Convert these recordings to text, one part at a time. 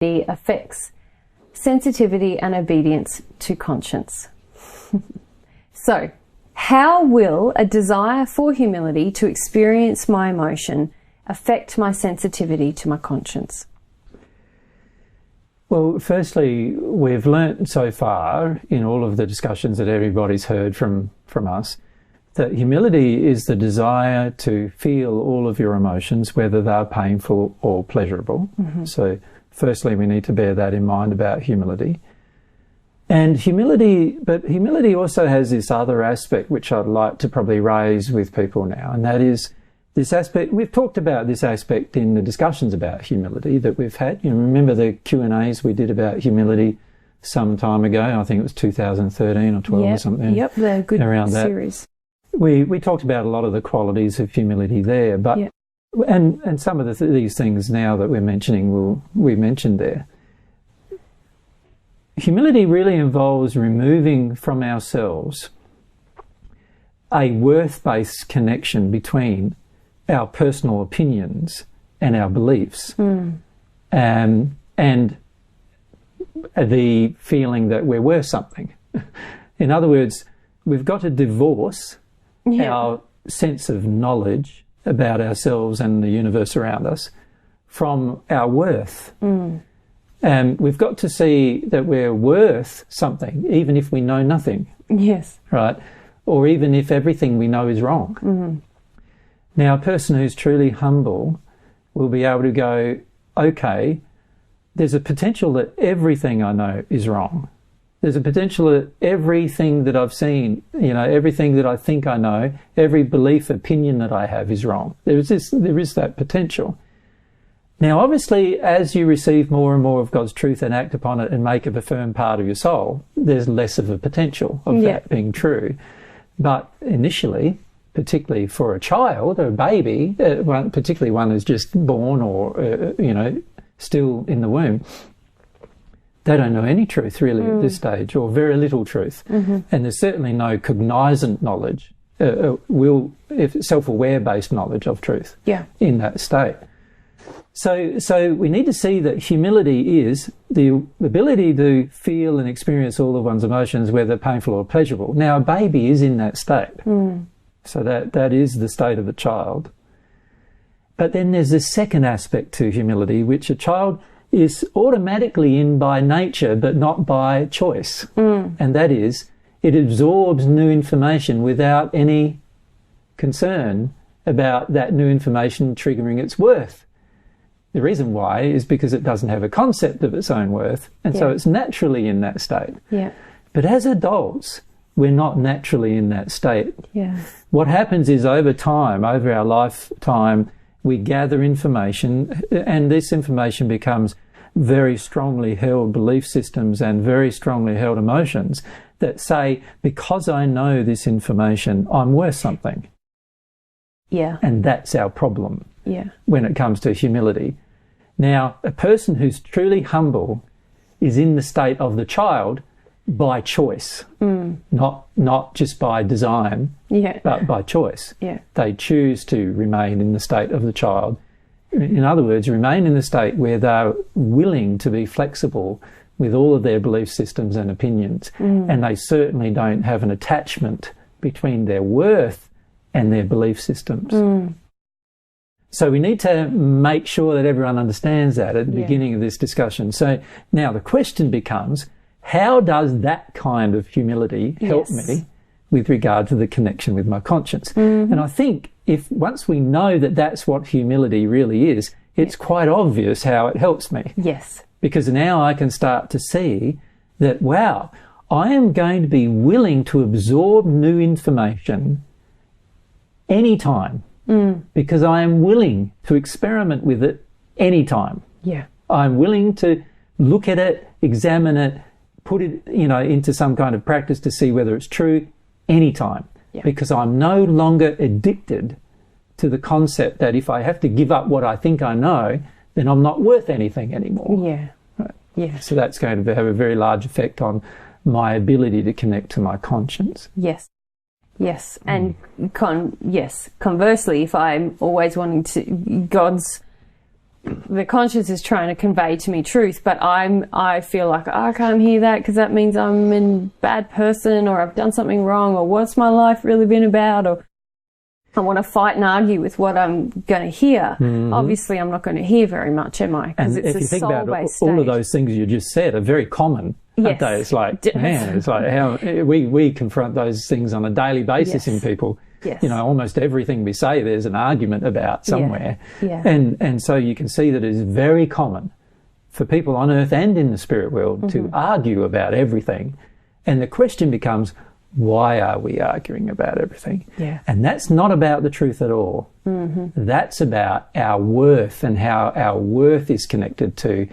affects sensitivity and obedience to conscience. So, how will a desire for humility to experience my emotion affect my sensitivity to my conscience? Well, firstly, we've learnt so far in all of the discussions that everybody's heard from us that humility is the desire to feel all of your emotions, whether they're painful or pleasurable. So firstly, we need to bear that in mind about humility. And humility also has this other aspect which I'd like to probably raise with people now, and that is this aspect. We've talked about this aspect in the discussions about humility that we've had. You remember the Q&As we did about humility some time ago? I think it was 2013 or 12 or something. Yep, they're a good around series. We talked about a lot of the qualities of humility there, but and some of these things now that we're mentioning we mentioned there. Humility really involves removing from ourselves a worth-based connection between our personal opinions and our beliefs, and the feeling that we're worth something. In other words, we've got to divorce our sense of knowledge about ourselves and the universe around us from our worth. And we've got to see that we're worth something, even if we know nothing. Yes. Right? Or even if everything we know is wrong. Now, a person who's truly humble will be able to go, okay, there's a potential that everything I know is wrong. There's a potential that everything that I've seen, everything that I think I know, every belief, opinion that I have is wrong. There is that potential. Now, obviously, as you receive more and more of God's truth and act upon it and make it a firm part of your soul, there's less of a potential of that being true. But initially, particularly for a child, a baby, particularly one who's just born or, still in the womb, they don't know any truth really at this stage, or very little truth. And there's certainly no cognizant knowledge, self-aware based knowledge of truth in that state. So we need to see that humility is the ability to feel and experience all of one's emotions, whether painful or pleasurable. Now, a baby is in that state. So that is the state of a child. But then there's a second aspect to humility, which a child is automatically in by nature, but not by choice. And that is, it absorbs new information without any concern about that new information triggering its worth. The reason why is because it doesn't have a concept of its own worth, and so it's naturally in that state. But as adults, we're not naturally in that state. What happens is over time, over our lifetime, we gather information, and this information becomes very strongly held belief systems and very strongly held emotions that say, because I know this information, I'm worth something. And that's our problem when it comes to humility. Now, a person who's truly humble is in the state of the child by choice, not just by design, but by choice. They choose to remain in the state of the child. In other words, remain in the state where they're willing to be flexible with all of their belief systems and opinions, and they certainly don't have an attachment between their worth and their belief systems. So we need to make sure that everyone understands that at the beginning of this discussion. So now the question becomes, how does that kind of humility help me with regard to the connection with my conscience? And I think once we know that that's what humility really is, it's quite obvious how it helps me. Because now I can start to see that, wow, I am going to be willing to absorb new information anytime, because I am willing to experiment with it anytime. I'm willing to look at it, examine it, put it, into some kind of practice to see whether it's true anytime. Because I'm no longer addicted to the concept that if I have to give up what I think I know, then I'm not worth anything anymore. So that's going to have a very large effect on my ability to connect to my conscience. And conversely, if I'm always wanting to, God's the conscience is trying to convey to me truth, but I feel like I can't hear that because that means I'm a bad person, or I've done something wrong, or what's my life really been about, or I want to fight and argue with what I'm going to hear. Obviously, I'm not going to hear very much, am I? Because it's if a you think about all of those things you just said are very common. Yes. It's like, man, it's like how we confront those things on a daily basis in people. Yes. You know, almost everything we say, there's an argument about somewhere. Yeah. And so you can see that it is very common for people on earth and in the spirit world to argue about everything. And the question becomes, why are we arguing about everything? Yeah. And that's not about the truth at all. That's about our worth and how our worth is connected to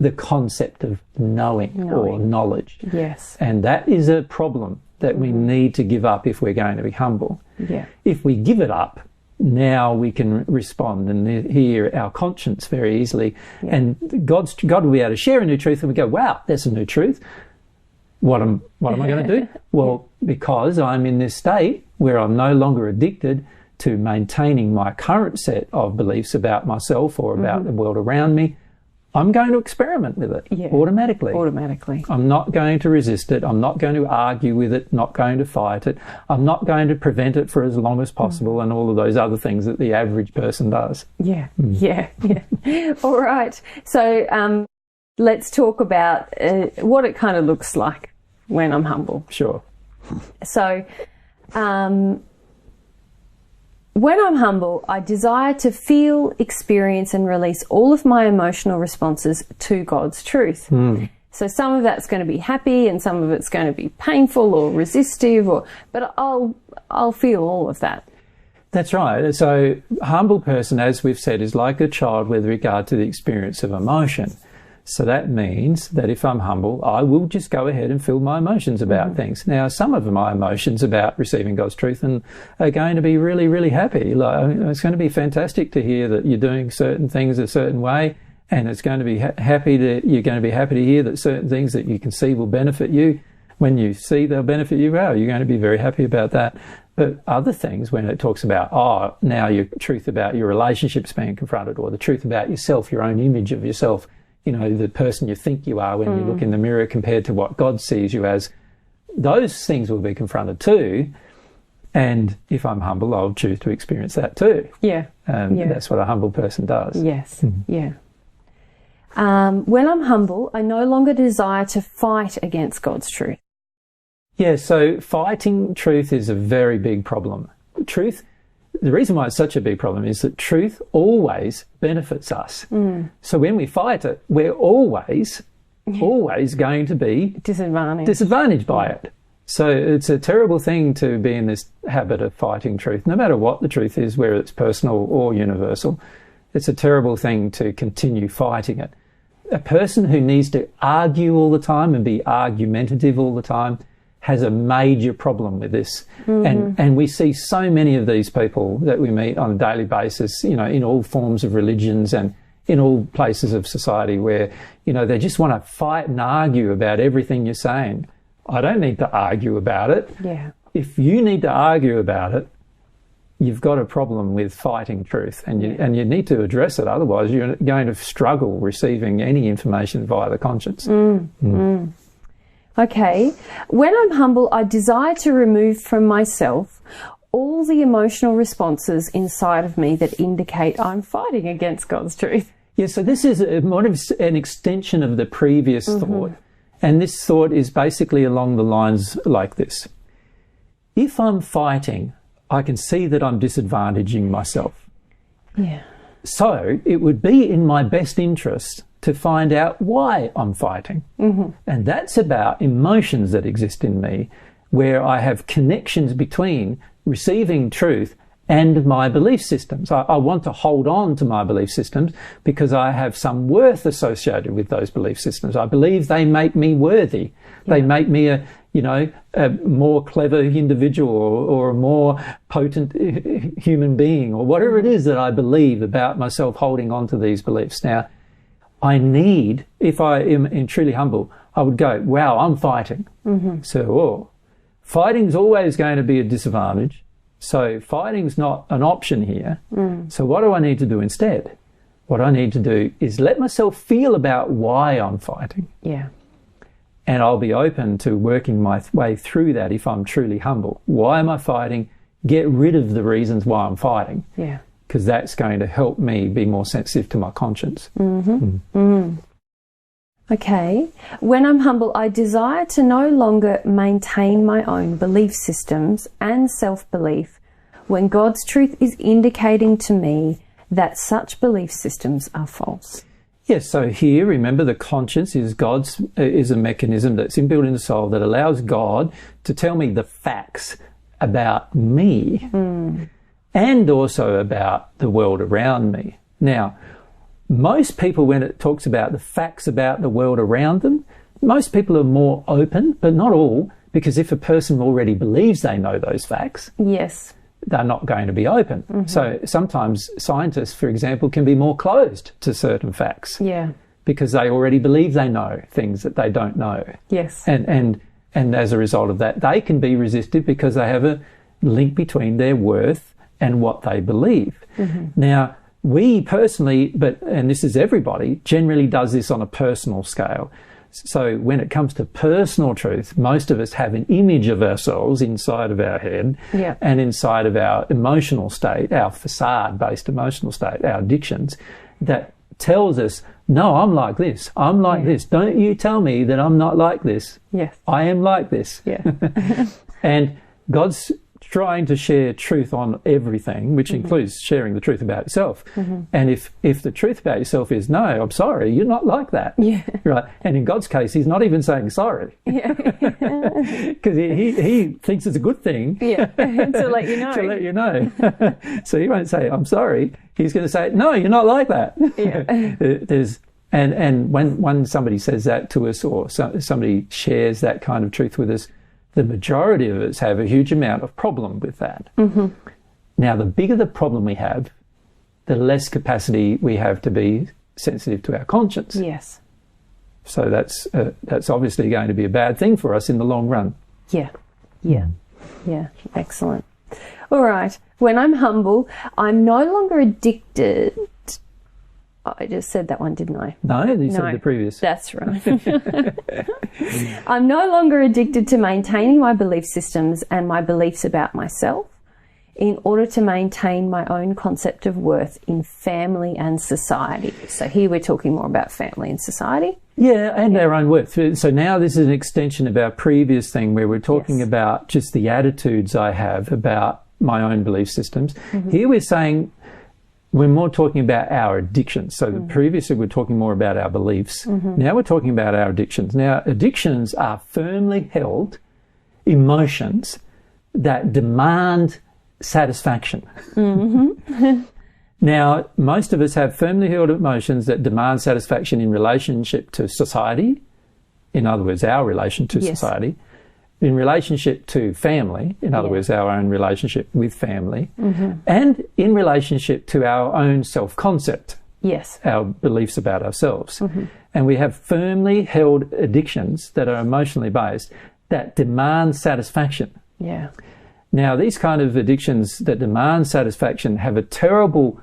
the concept of knowing. Or knowledge. Yes. And that is a problem that we need to give up if we're going to be humble. Yeah. If we give it up, now we can respond and hear our conscience very easily. Yeah. And God will be able to share a new truth, and we go, wow, that's a new truth. What am I going to do? Well, because I'm in this state where I'm no longer addicted to maintaining my current set of beliefs about myself or about the world around me, I'm going to experiment with it automatically. I'm not going to resist it. I'm not going to argue with it, not going to fight it. I'm not going to prevent it for as long as possible and all of those other things that the average person does. Yeah. All right. So let's talk about what it kind of looks like when I'm humble. Sure. So when I'm humble, I desire to feel, experience and release all of my emotional responses to God's truth. So some of that's going to be happy and some of it's going to be painful or resistive, but I'll feel all of that. That's right. So a humble person, as we've said, is like a child with regard to the experience of emotion. So that means that if I'm humble, I will just go ahead and feel my emotions about things. Now, some of my emotions about receiving God's truth are going to be really, really happy. Like, it's going to be fantastic to hear that you're doing certain things a certain way, and it's going to be you're going to be happy to hear that certain things that you can see will benefit you. When you see they'll benefit you, well, you're going to be very happy about that. But other things, when it talks about, now your truth about your relationships being confronted, or the truth about yourself, your own image of yourself, you know, the person you think you are when you look in the mirror compared to what God sees you as, those things will be confronted too. And if I'm humble, I'll choose to experience that too. Yeah. That's what a humble person does. Yes. Yeah. When I'm humble, I no longer desire to fight against God's truth. Yeah, so fighting truth is a very big problem. The reason why it's such a big problem is that truth always benefits us. So when we fight it, we're always going to be disadvantaged by it. So it's a terrible thing to be in this habit of fighting truth, no matter what the truth is, whether it's personal or universal. It's a terrible thing to continue fighting it. A person who needs to argue all the time and be argumentative all the time has a major problem with this. And we see so many of these people that we meet on a daily basis, you know, in all forms of religions and in all places of society where, you know, they just want to fight and argue about everything you're saying. I don't need to argue about it. Yeah. If you need to argue about it, you've got a problem with fighting truth, and you need to address it. Otherwise, you're going to struggle receiving any information via the conscience. Okay. When I'm humble, I desire to remove from myself all the emotional responses inside of me that indicate I'm fighting against God's truth. Yeah, so this is more of an extension of the previous thought. And this thought is basically along the lines like this. If I'm fighting, I can see that I'm disadvantaging myself. Yeah. So it would be in my best interest to find out why I'm fighting. And that's about emotions that exist in me, where I have connections between receiving truth and my belief systems. I want to hold on to my belief systems because I have some worth associated with those belief systems. I believe they make me worthy. They make me a more clever individual or a more potent human being, or whatever it is that I believe about myself, holding on to these beliefs. Now, if I am truly humble, I would go, wow, I'm fighting. So, fighting's always going to be a disadvantage. So fighting's not an option here. So what do I need to do instead? what I need to do is let myself feel about why I'm fighting. Yeah. And I'll be open to working my way through that if I'm truly humble. Why am I fighting? Get rid of the reasons why I'm fighting. Yeah. Because that's going to help me be more sensitive to my conscience. Okay. When I'm humble, I desire to no longer maintain my own belief systems and self-belief when God's truth is indicating to me that such belief systems are false. Yes, so here, remember, the conscience is is a mechanism that's inbuilt in the soul that allows God to tell me the facts about me and also about the world around me. Now, most people, when it talks about the facts about the world around them, most people are more open, but not all, because if a person already believes they know those facts, yes, they're not going to be open. So sometimes scientists, for example, can be more closed to certain facts. Yeah. Because they already believe they know things that they don't know. Yes. And as a result of that, they can be resisted because they have a link between their worth and what they believe. Now, we personally, and this is everybody, generally does this on a personal scale. So when it comes to personal truth, most of us have an image of ourselves inside of our head and inside of our emotional state, our facade-based emotional state, our addictions, that tells us, no, I'm like this. I'm like this. Don't you tell me that I'm not like this. Yes. I am like this. Yeah. And God's trying to share truth on everything, which includes sharing the truth about yourself. And if the truth about yourself is, no, I'm sorry, you're not like that. Yeah. Right. And in God's case, he's not even saying sorry. Yeah. Because he thinks it's a good thing. Yeah. To let you know. To let you know. So he won't say, I'm sorry. He's going to say, no, you're not like that. Yeah. And when somebody says that to us, or somebody shares that kind of truth with us, the majority of us have a huge amount of problem with that. Now, the bigger the problem we have, the less capacity we have to be sensitive to our conscience. Yes. So that's obviously going to be a bad thing for us in the long run. Yeah. Yeah. Yeah. Excellent. All right. When I'm humble, I'm no longer addicted. I just said that one, didn't I? No, you said the previous. That's right. I'm no longer addicted to maintaining my belief systems and my beliefs about myself in order to maintain my own concept of worth in family and society. So here we're talking more about family and society. Yeah, and our own worth. So now this is an extension of our previous thing where we're talking about just the attitudes I have about my own belief systems. Here we're saying we're more talking about our addictions. So previously we're talking more about our beliefs. Now we're talking about our addictions. Now, addictions are firmly held emotions that demand satisfaction. Now, most of us have firmly held emotions that demand satisfaction in relationship to society. In other words, our relation to society. In relationship to family, in other words, our own relationship with family, and in relationship to our own self-concept, our beliefs about ourselves. And we have firmly held addictions that are emotionally based that demand satisfaction. Yeah. Now, these kind of addictions that demand satisfaction have a terrible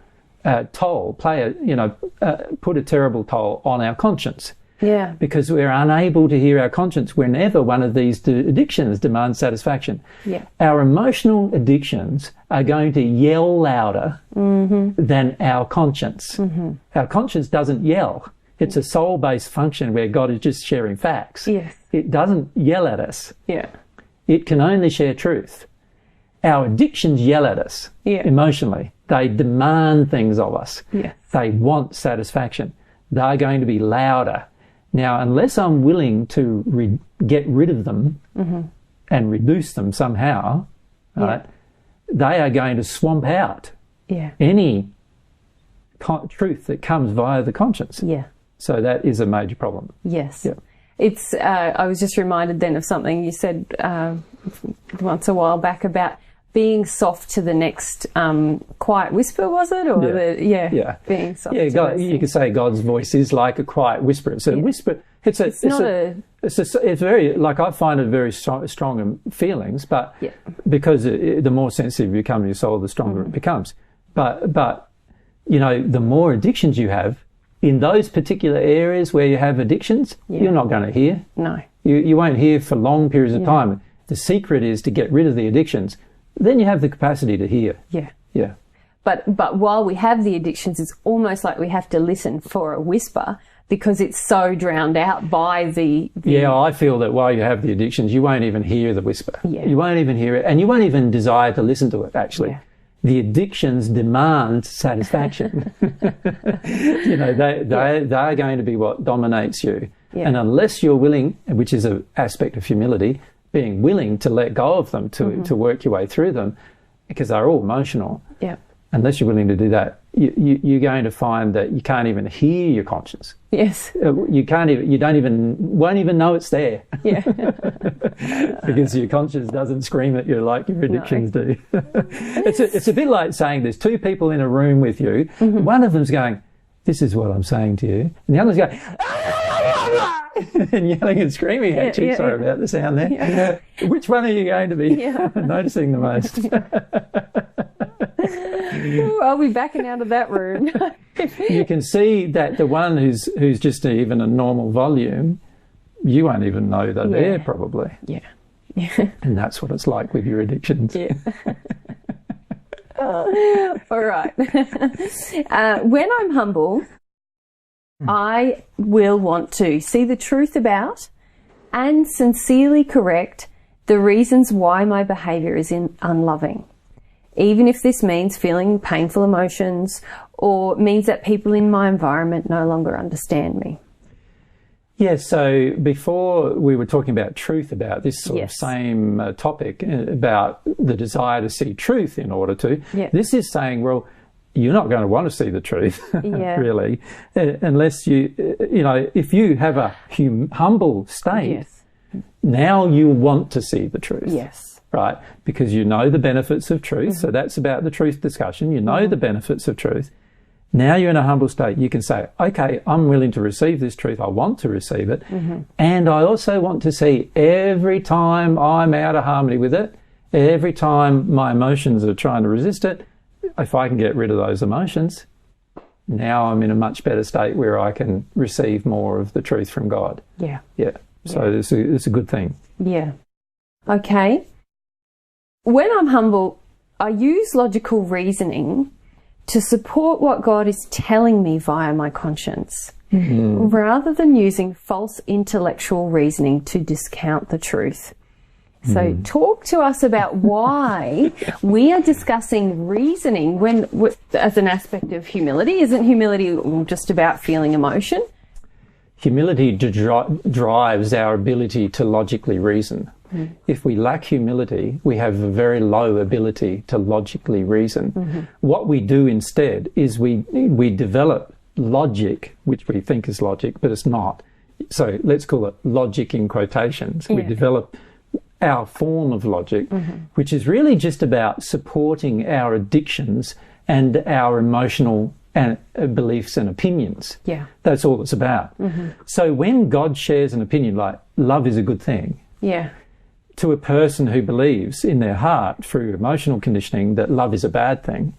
toll, put a terrible toll on our conscience. Yeah. Because we're unable to hear our conscience whenever one of these addictions demands satisfaction. Yeah. Our emotional addictions are going to yell louder than our conscience. Our conscience doesn't yell. It's a soul-based function where God is just sharing facts. Yes. It doesn't yell at us. Yeah. It can only share truth. Our addictions yell at us emotionally. They demand things of us. Yes. They want satisfaction. They're going to be louder. Now, unless I'm willing to get rid of them and reduce them somehow, right, they are going to swamp out any truth that comes via the conscience. Yeah. So that is a major problem. Yes. Yep. It's. I was just reminded then of something you said once a while back about being soft to the next quiet whisper, was it? Or being soft. Yeah, God, you could say God's voice is like a quiet whisper. It's a whisper. It's very, like, I find it very strong feelings, but because the more sensitive you become to your soul, the stronger it becomes. But you know, the more addictions you have, in those particular areas where you have addictions, you're not going to hear. No. You won't hear for long periods of time. The secret is to get rid of the addictions. Then you have the capacity to hear. Yeah. Yeah. But while we have the addictions, it's almost like we have to listen for a whisper because it's so drowned out by the... Yeah, I feel that while you have the addictions, you won't even hear the whisper. Yeah. You won't even hear it, and you won't even desire to listen to it, actually. Yeah. The addictions demand satisfaction. You know, they are going to be what dominates you. Yeah. And unless you're willing, which is an aspect of humility, being willing to let go of them, to work your way through them, because they're all emotional. Yeah. Unless you're willing to do that, you're going to find that you can't even hear your conscience. Yes. You can't even, won't even know it's there. Yeah. Because your conscience doesn't scream at you like your addictions do. It's a bit like saying there's two people in a room with you. One of them's going, "This is what I'm saying to you," and the other's going, and yelling and screaming at you. Sorry about the sound there. Yeah. Which one are you going to be noticing the most? Ooh, I'll be backing out of that room. You can see that the one who's just even a normal volume, you won't even know they're there probably. Yeah. And that's what it's like with your addictions. Yeah. All right. When I'm humble, I will want to see the truth about and sincerely correct the reasons why my behaviour is unloving. Even if this means feeling painful emotions or means that people in my environment no longer understand me. Yeah, so before we were talking about truth, about this sort of same topic, about the desire to see truth in order to, this is saying, well, you're not going to want to see the truth, really, unless you know, if you have a humble state, now you want to see the truth. Yes. Right? Because you know the benefits of truth. So that's about the truth discussion. You know the benefits of truth. Now you're in a humble state. You can say, okay, I'm willing to receive this truth. I want to receive it. And I also want to see every time I'm out of harmony with it, every time my emotions are trying to resist it, if I can get rid of those emotions, now I'm in a much better state where I can receive more of the truth from God. Yeah. Yeah. So it's a good thing. Yeah. Okay. When I'm humble, I use logical reasoning to support what God is telling me via my conscience, rather than using false intellectual reasoning to discount the truth. So talk to us about why we are discussing reasoning as an aspect of humility. Isn't humility just about feeling emotion? Humility drives our ability to logically reason. If we lack humility, we have a very low ability to logically reason. What we do instead is we develop logic, which we think is logic, but it's not. So let's call it logic in quotations. We develop our form of logic, which is really just about supporting our addictions and our emotional beliefs and opinions. Yeah. That's all it's about. So when God shares an opinion like love is a good thing, to a person who believes in their heart through emotional conditioning that love is a bad thing,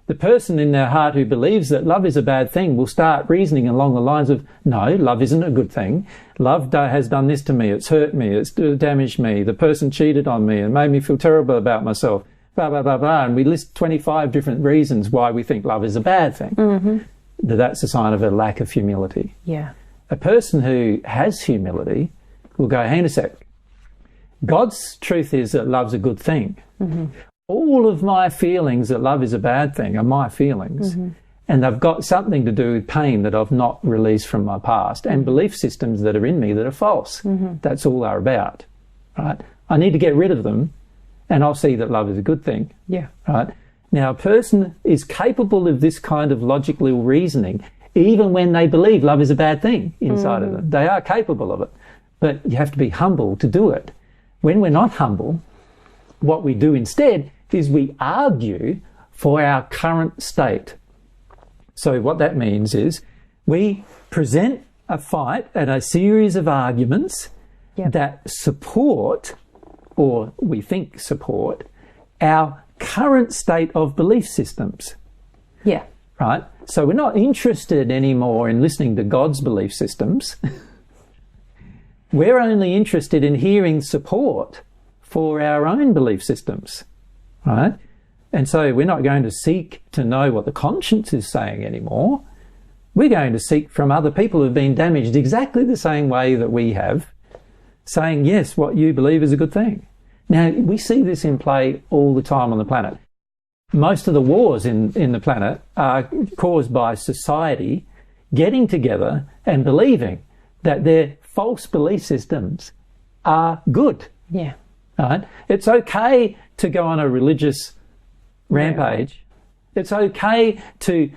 the person in their heart who believes that love is a bad thing will start reasoning along the lines of, no, love isn't a good thing. Love has done this to me, it's hurt me, it's damaged me, the person cheated on me and made me feel terrible about myself, blah, blah, blah, blah. And we list 25 different reasons why we think love is a bad thing. That's a sign of a lack of humility. Yeah. A person who has humility will go, hang on a sec. God's truth is that love's a good thing. All of my feelings that love is a bad thing are my feelings. And they've got something to do with pain that I've not released from my past and belief systems that are in me that are false. That's all they're about. Right? I need to get rid of them and I'll see that love is a good thing. Yeah. Right? Now, a person is capable of this kind of logical reasoning even when they believe love is a bad thing inside of them. They are capable of it. But you have to be humble to do it. When we're not humble, what we do instead is we argue for our current state. So what that means is we present a fight and a series of arguments that support, or we think support, our current state of belief systems. Yeah. right? So we're not interested anymore in listening to God's belief systems. We're only interested in hearing support for our own belief systems, right? And so we're not going to seek to know what the conscience is saying anymore. We're going to seek from other people who've been damaged exactly the same way that we have, saying, yes, what you believe is a good thing. Now, we see this in play all the time on the planet. Most of the wars in the planet are caused by society getting together and believing that their false belief systems are good. Yeah. Right? It's okay to go on a religious rampage. It's okay to,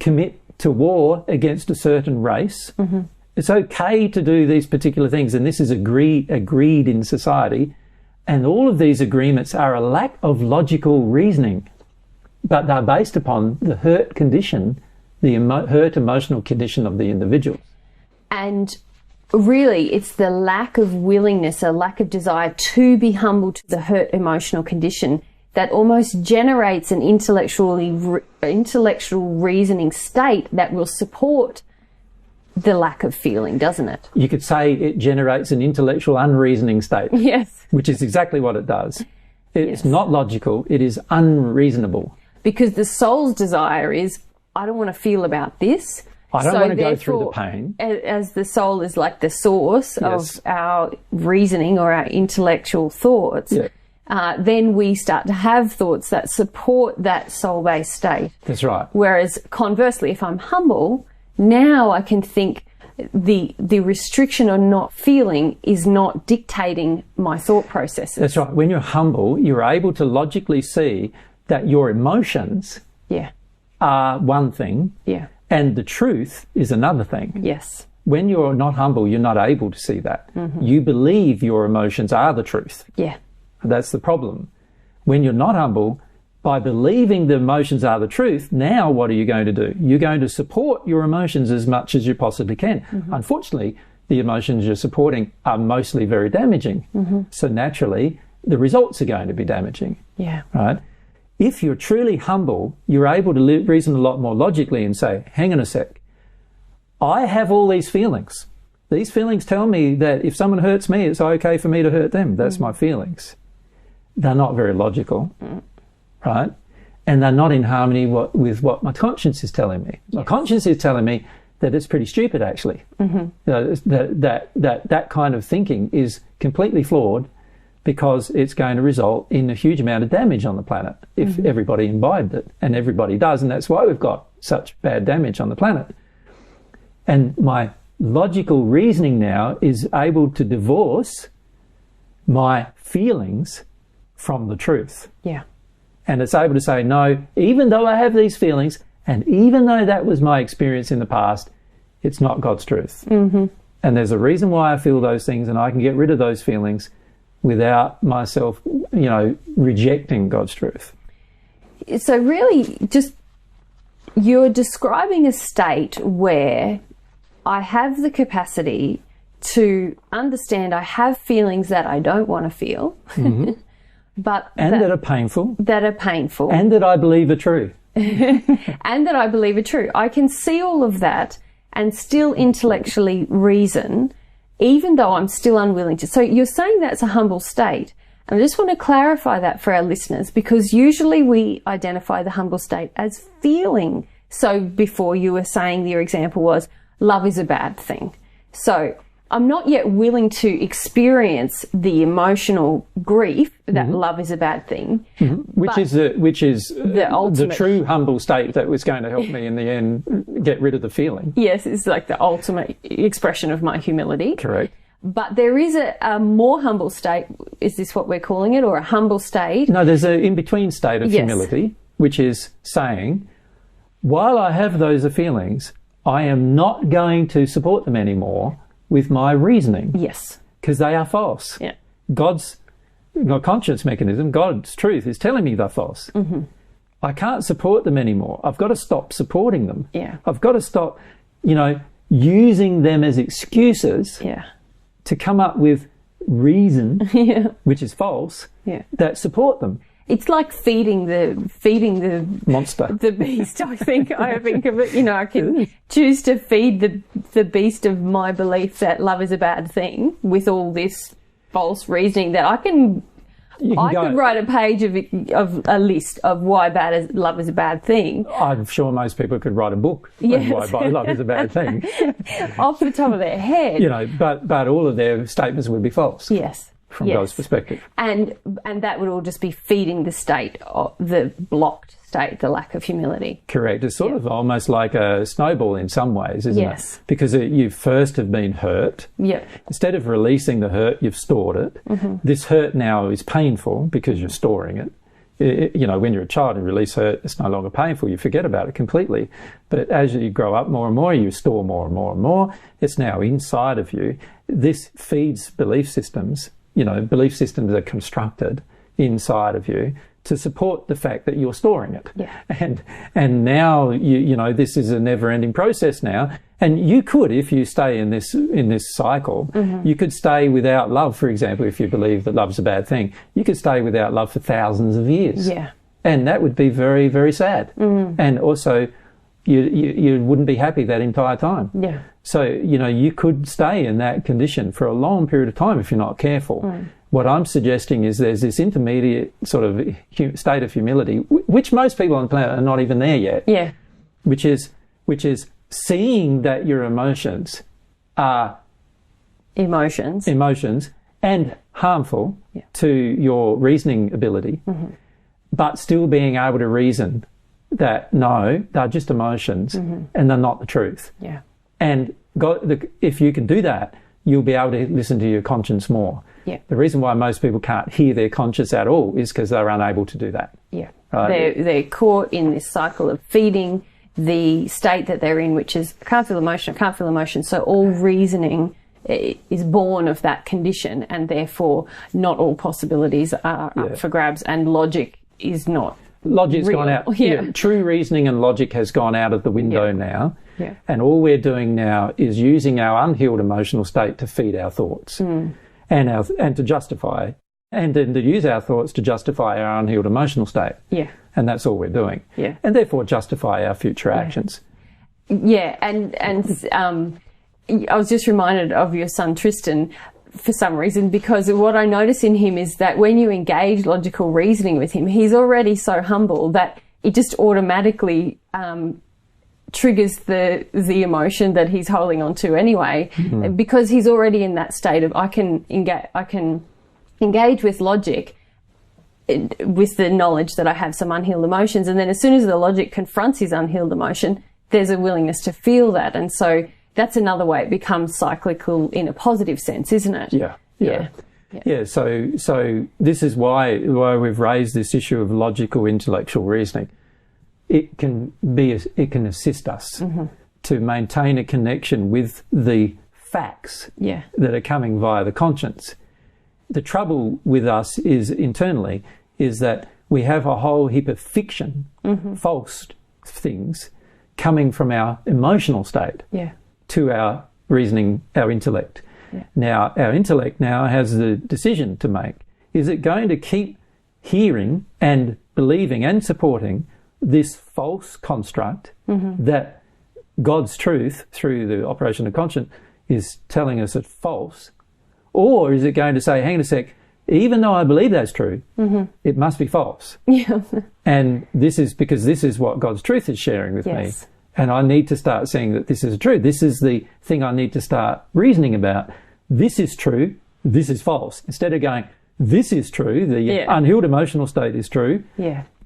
commit to war against a certain race. Mm-hmm. It's okay to do these particular things, and this is agreed in society. And all of these agreements are a lack of logical reasoning, but they're based upon the hurt condition, the hurt emotional condition of the individual. And really, it's the lack of willingness, a lack of desire to be humble to the hurt emotional condition that almost generates an intellectual reasoning state that will support the lack of feeling, doesn't it? You could say it generates an intellectual unreasoning state. Yes. Which is exactly what it does. It's not logical, it is unreasonable. Because the soul's desire is, I don't want to feel about this. I don't want to go through the pain. As the soul is like the source of our reasoning or our intellectual thoughts, then we start to have thoughts that support that soul-based state. That's right. Whereas conversely, if I'm humble, now I can think the restriction on not feeling is not dictating my thought processes. That's right. When you're humble, you're able to logically see that your emotions are one thing and the truth is another thing. Yes. When you're not humble, you're not able to see that. Mm-hmm. You believe your emotions are the truth. Yeah. That's the problem. When you're not humble, by believing the emotions are the truth, now what are you going to do? You're going to support your emotions as much as you possibly can. Mm-hmm. Unfortunately, the emotions you're supporting are mostly very damaging. Mm-hmm. So naturally, the results are going to be damaging. Yeah. Right? If you're truly humble, you're able to reason a lot more logically and say, hang on a sec, I have all these feelings. These feelings tell me that if someone hurts me, it's okay for me to hurt them. That's my feelings. They're not very logical. Right? And they're not in harmony with what my conscience is telling me. Yes. My conscience is telling me that it's pretty stupid, actually. Mm-hmm. That kind of thinking is completely flawed because it's going to result in a huge amount of damage on the planet if everybody imbibed it, and everybody does, and that's why we've got such bad damage on the planet. And my logical reasoning now is able to divorce my feelings from the truth. Yeah. And it's able to say, no, even though I have these feelings, and even though that was my experience in the past, it's not God's truth. Mm-hmm. And there's a reason why I feel those things, and I can get rid of those feelings without myself, rejecting God's truth. So really, just you're describing a state where I have the capacity to understand I have feelings that I don't want to feel. Mm-hmm. That are painful. That are painful. And that I believe are true. And that I believe are true. I can see all of that and still intellectually reason, even though I'm still unwilling to. So you're saying that's a humble state. And I just want to clarify that for our listeners, because usually we identify the humble state as feeling. So before you were saying, your example was, love is a bad thing. So I'm not yet willing to experience the emotional grief that love is a bad thing. Mm-hmm. Which is the true humble state that was going to help me in the end get rid of the feeling. Yes, it's like the ultimate expression of my humility. Correct. But there is a more humble state. Is this what we're calling it, or a humble state? No, there's an in-between state of humility, which is saying, while I have those feelings, I am not going to support them anymore with my reasoning. Yes. Because they are false. Yeah. God's conscience mechanism, God's truth is telling me they're false. Mm-hmm. I can't support them anymore. I've got to stop supporting them. Yeah. I've got to stop, using them as excuses to come up with reason, which is false, that support them. It's like feeding the monster, the beast. I think of it. You know, I can choose to feed the beast of my belief that love is a bad thing with all this false reasoning that I could write a page of a list of why love is a bad thing. I'm sure most people could write a book on why love is a bad thing off the top of their head. You know, but all of their statements would be false. Yes. From God's perspective. And that would all just be feeding the state, the blocked state, the lack of humility. Correct. It's sort of almost like a snowball in some ways, isn't it? Because you first have been hurt. Yep. Instead of releasing the hurt, you've stored it. Mm-hmm. This hurt now is painful because you're storing it. You know, when you're a child and release hurt, it's no longer painful. You forget about it completely. But as you grow up more and more, you store more and more and more. It's now inside of you. This feeds belief systems. You know, belief systems are constructed inside of you to support the fact that you're storing it. Yeah. And now you know, this is a never-ending process now. And you could, if you stay in this cycle, you could stay without love, for example, if you believe that love's a bad thing. You could stay without love for thousands of years. Yeah. And that would be very, very sad. And also, you wouldn't be happy that entire time. Yeah. So, you know, you could stay in that condition for a long period of time if you're not careful. What I'm suggesting is there's this intermediate sort of state of humility, which most people on the planet are not even there yet. Yeah. Which is seeing that your emotions are emotions and harmful to your reasoning ability, but still being able to reason that no, they're just emotions and they're not the truth. Yeah. And if you can do that, you'll be able to listen to your conscience more. Yeah. The reason why most people can't hear their conscience at all is because they're unable to do that. Yeah. Right? They're caught in this cycle of feeding the state that they're in, which is, I can't feel emotion. So all reasoning is born of that condition, and therefore not all possibilities are up for grabs, and logic is not. Logic's real. gone out. Yeah. True reassoning and logic has gone out of the window now. Yeah. And all we're doing now is using our unhealed emotional state to feed our thoughts and to justify, and then to use our thoughts to justify our unhealed emotional state. Yeah. And that's all we're doing. Yeah. And therefore justify our future actions. Yeah. And I was just reminded of your son Tristan for some reason, because what I notice in him is that when you engage logical reasoning with him, he's already so humble that it just automatically triggers the emotion that he's holding on to anyway, because he's already in that state of I can engage with logic with the knowledge that I have some unhealed emotions, and then as soon as the logic confronts his unhealed emotion, there's a willingness to feel that. And so that's another way it becomes cyclical in a positive sense, isn't it? Yeah. So this is why we've raised this issue of logical intellectual reasoning. It can assist us to maintain a connection with the facts that are coming via the conscience. The trouble with us is internally is that we have a whole heap of fiction, false things coming from our emotional state to our reasoning, our intellect. Now, our intellect now has the decision to make. Is it going to keep hearing and believing and supporting this false construct that God's truth through the operation of conscience is telling us it's false? Or is it going to say, hang on a sec, even though I believe that's true, it must be false? And this is because this is what God's truth is sharing with me. And I need to start seeing that this is true. This is the thing I need to start reasoning about. This is true, this is false. Instead of going, this is true, the unhealed emotional state is true,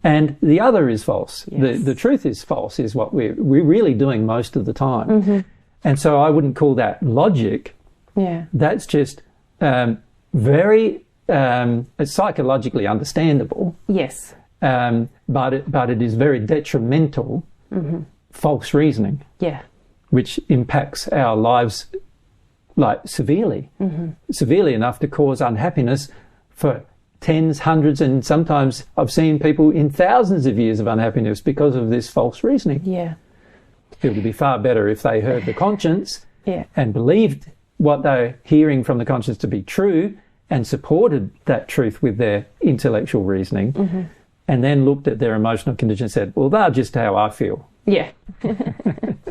and the other is false. The truth is false, is what we're really doing most of the time. And so I wouldn't call that logic. That's just very it's psychologically understandable. But it is very detrimental false reasoning, which impacts our lives like severely enough to cause unhappiness for tens, hundreds, and sometimes I've seen people in thousands of years of unhappiness because of this false reasoning. It would be far better if they heard the conscience and believed what they're hearing from the conscience to be true, and supported that truth with their intellectual reasoning, and then looked at their emotional condition and said, well, they're just how I feel. Yeah.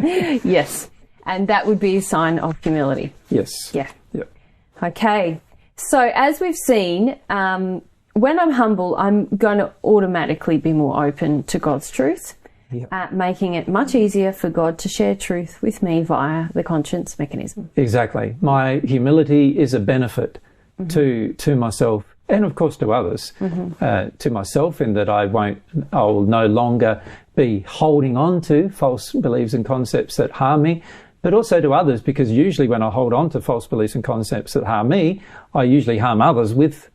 Yes. And that would be a sign of humility. Yes. Yeah. Yep. Okay. So as we've seen, when I'm humble, I'm going to automatically be more open to God's truth, making it much easier for God to share truth with me via the conscience mechanism. Exactly. My humility is a benefit to myself and, of course, to others. To myself, in that I will no longer be holding on to false beliefs and concepts that harm me, but also to others, because usually when I hold on to false beliefs and concepts that harm me, I usually harm others with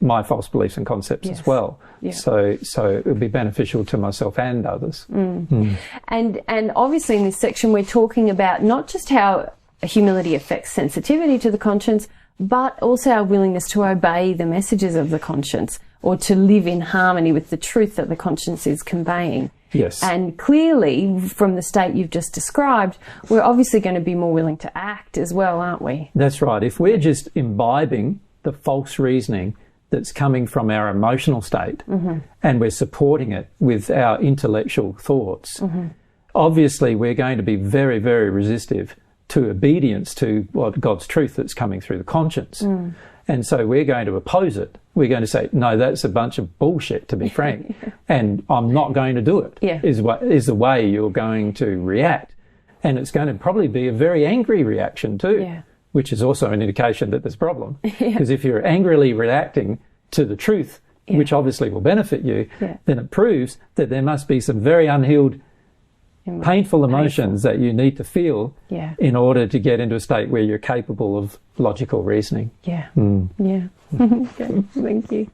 my false beliefs and concepts as well. Yeah. So it would be beneficial to myself and others. And obviously in this section we're talking about not just how humility affects sensitivity to the conscience, but also our willingness to obey the messages of the conscience, or to live in harmony with the truth that the conscience is conveying. Yes. And clearly, from the state you've just described, we're obviously going to be more willing to act as well, aren't we? That's right. If we're just imbibing the false reasoning that's coming from our emotional state, and we're supporting it with our intellectual thoughts, obviously we're going to be very, very resistive to obedience to God's truth that's coming through the conscience. And so we're going to oppose it. We're going to say, no, that's a bunch of bullshit, to be frank, and I'm not going to do it, is the way you're going to react. And it's going to probably be a very angry reaction too, which is also an indication that there's a problem. Because if you're angrily reacting to the truth, which obviously will benefit you, then it proves that there must be some very unhealed, painful emotions that you need to feel in order to get into a state where you're capable of logical reasoning. Okay, thank you.